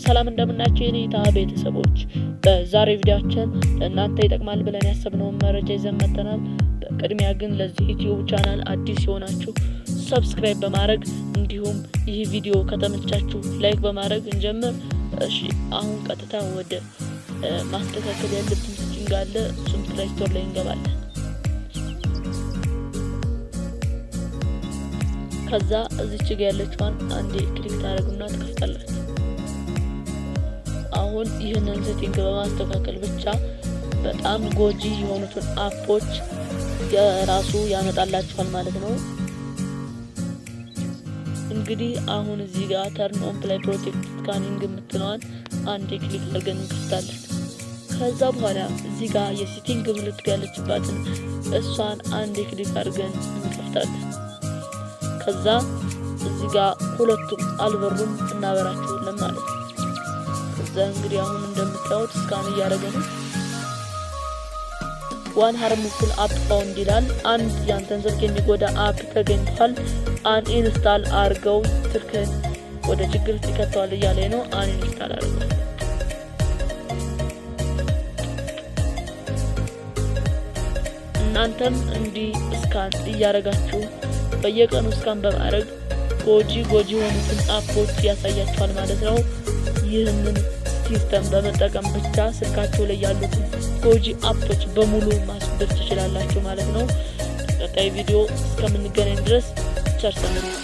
ሰላም እንደምናችሁ የኔታ ቤተሰቦች በዛሬ ቪዲዮአችን ለእናንተ ይጠቅማል ብለን ያሰብነውን መረጃ ይዘን መጥተናል። በቅድሚያ ግን ለዚህ ዩቲዩብ ቻናል አዲስ የሆናችሁ ሰብስክራይብ በማድረግ እንዲሁም ይህ ቪዲዮ ከተመቻችሁ ላይክ በማድረግ እንጀምር። እሺ አሁን ቀጥታ ወደ ማስተካከል ያለብን ሴቲንግ አለ። እሱን ፕሌይ ስቶር ላይ እንገባለን። ከዛ እዚች ጋር ያለችውን አንዴ ክሊክ ታደርጉና ትከፍታላችሁ። አሁን ይሄንን ሴቲንግ በማስተካከል ብቻ በጣም ጎጂ የሆኑትን አፖች የራሱ ያመጣላችኋል ማለት ነው። እንግዲህ አሁን እዚህ ጋር ተርን ኦን ፕላይ ፕሮቴክት ስካኒንግ የምትለዋን አንዴ ክሊክ አድርገን እንከፍታለን። ከዛ በኋላ እዚህ ጋር የሴቲንግ ምልክት ያለችባትን እሷን አንዴ ክሊክ አድርገን እንከፍታለን። ከዛ እዚህ ጋር ሁለቱም አልበሩም እናበራቸዋለን ማለት ነው። ከዛ እንግዲህ አሁን እንደምታዩት ስካን እያደረገ ነው። ዋን ሃርምፉል አፕ ፋውንድ ይላል። አንድ ያንተን ስልክ የሚጎዳ አፕ ተገኝቷል፣ አንኢንስታል አድርገው ስልክህን ወደ ችግር ይከተዋል እያለ ነው። አንኢንስታል አድርገው። እናንተም እንዲህ ስካን እያደረጋችሁ በየቀኑ ስካን በማድረግ ጎጂ የሆኑትን አፖች ያሳያችኋል ማለት ነው። ይህንን ሲስተም በመጠቀም ብቻ ስልካችሁ ላይ ያሉትን ጎጂ አፖች በሙሉ ማስወገድ ትችላላችሁ ማለት ነው። ቀጣይ ቪዲዮ እስከምንገናኝ ድረስ ቸር ሰንብቱ።